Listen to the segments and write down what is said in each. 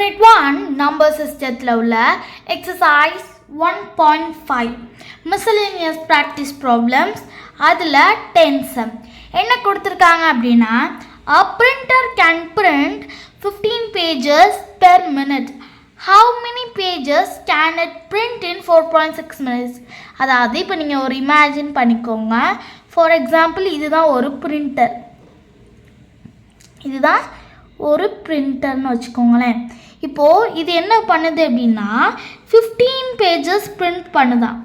Unit 1 number systemத்தில் உள்ள exercise 1.5 miscellaneous practice problems அதில் 10 sum என்ன கொடுத்திருக்காங்க அப்படின்னா a printer can print 15 pages per minute. How many pages can it print in 4.6 minutes? அதாவது இப்போ நீங்கள் ஒரு இமேஜின் பண்ணிக்கோங்க. ஃபார் எக்ஸாம்பிள் இதுதான் ஒரு பிரிண்டர், இதுதான் ஒரு பிரிண்டர்னு வச்சுக்கோங்களேன். இப்போது இது என்ன பண்ணுது அப்படின்னா 15 பேஜஸ் பிரிண்ட் பண்ணுதான்.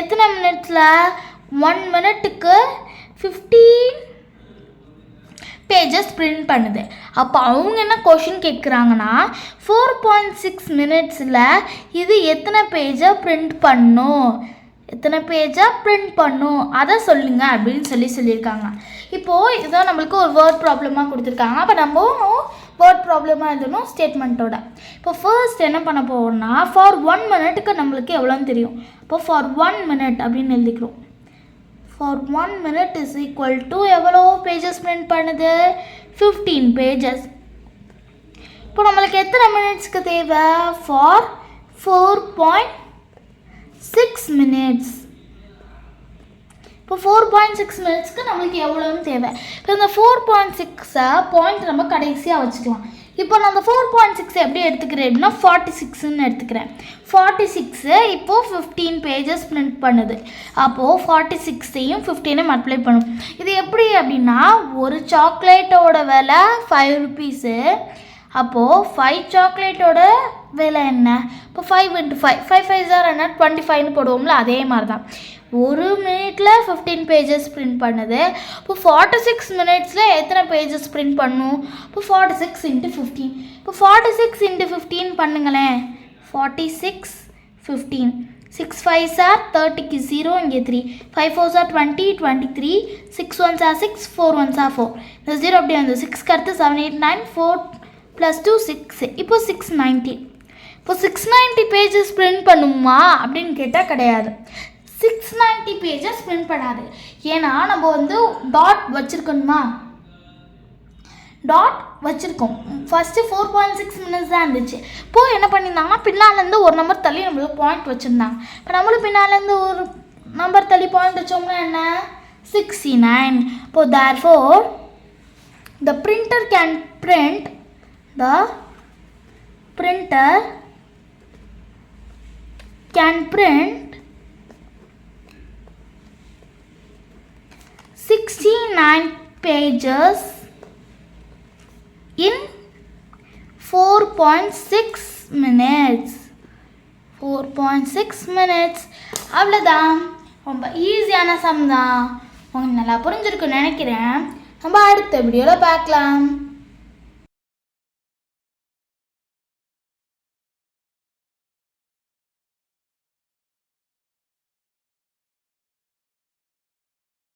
எத்தனை மினிட்ஸில்? 1 மினிட்டுக்கு 15 பேஜஸ் பிரிண்ட் பண்ணுது. அப்போ அவங்க என்ன கொஷின் கேட்குறாங்கன்னா 4.6 மினிட்ஸில் இது எத்தனை பேஜை பிரிண்ட் பண்ணும், எத்தனை பேஜாக பிரிண்ட் பண்ணும் அதை சொல்லுங்கள் அப்படின்னு சொல்லியிருக்காங்க. இப்போது இதுதான் நம்மளுக்கு ஒரு வேர்ட் ப்ராப்ளமாக கொடுத்துருக்காங்க. அப்போ நம்ம வேர்ட் ப்ராப்ளமாக எழுதணும் ஸ்டேட்மெண்ட்டோட. இப்போ ஃபர்ஸ்ட் என்ன பண்ண போவோம்னா ஃபார் 1 மினிட்டுக்கு நம்மளுக்கு எவ்வளோன்னு தெரியும். இப்போ ஃபார் 1 மினிட் அப்படின்னு எழுதிக்கிறோம். For 1 minute is equal to எவ்வளோ பேஜஸ் பிரிண்ட் பண்ணுது? 15 பேஜஸ். இப்போ நம்மளுக்கு எத்தனை மினிட்ஸ்க்கு தேவை? For 4.6 minutes. இப்போ 4.6 மினிட்ஸ்க்கு நம்மளுக்கு எவ்வளோன்னு தேவை. இப்போ இந்த 4.6 பாயிண்ட் நம்ம கடைசியாக வச்சுக்கலாம். இப்போ நான் அந்த 4.6 எப்படி எடுத்துக்கிறேன் அப்படின்னா 46ன்னு எடுத்துக்கிறேன். 46 இப்போது 15 பேஜஸ் பிரிண்ட் பண்ணுது. அப்போது 46ஐயும் 15ஐயும் மல்டிப்ளை பண்ணும். இது எப்படி அப்படின்னா ஒரு சாக்லேட்டோட விலை 5 ருபீஸு. அப்போது 5 சாக்லேட்டோட விலை என்ன? இப்போ 5 × 5 5 5 ஆர் என்ன 25ன்னு போடுவோம்ல, அதே மாதிரி தான். ஒரு மினிட்ல 15 பேஜஸ் பிரிண்ட் பண்ணுது. இப்போ 46 மினிட்ஸில் எத்தனை பேஜஸ் பிரிண்ட் பண்ணும்? இப்போ 46 × 15. இப்போ 46 × 15 பண்ணுங்களேன். 46 15 6 5s are 30க்கு 0 இங்கே 3 5 4s are 20 23 6 1s are 6 4 1s are 4. இந்த 0 அப்படியே வந்து 6க்கு அடுத்து 7 8 9 4 + 2 6. இப்போ 690. இப்போ 690 பேஜஸ் பிரிண்ட் பண்ணுமா அப்படின்னு கேட்டால் கிடையாது. 690 பேஜஸ் பிரிண்ட் பண்ணாது. ஏன்னா நம்ம வந்து டாட் வச்சுருக்கணுமா, டாட் வச்சுருக்கோம். ஃபஸ்ட்டு 4.6 மினிட்ஸ் தான் இருந்துச்சு. இப்போது என்ன பண்ணியிருந்தாங்கன்னா பின்னாலேருந்து ஒரு நம்பர் தள்ளி நம்மளுக்கு பாயிண்ட் வச்சுருந்தாங்க. இப்போ நம்மளும் பின்னாலேருந்து ஒரு நம்பர் தள்ளி பாயிண்ட் வச்சோம்னா என்ன? 69. இப்போது therefore the printer can print 69 pages in 4.6 minutes. 4.6 minutes. அவ்வளோதான். ரொம்ப ஈஸியான சம் தான். உங்களுக்கு நல்லா புரிஞ்சிருக்குன்னு நினைக்கிறேன். நம்ம அடுத்த வீடியோவில் பார்க்கலாம்.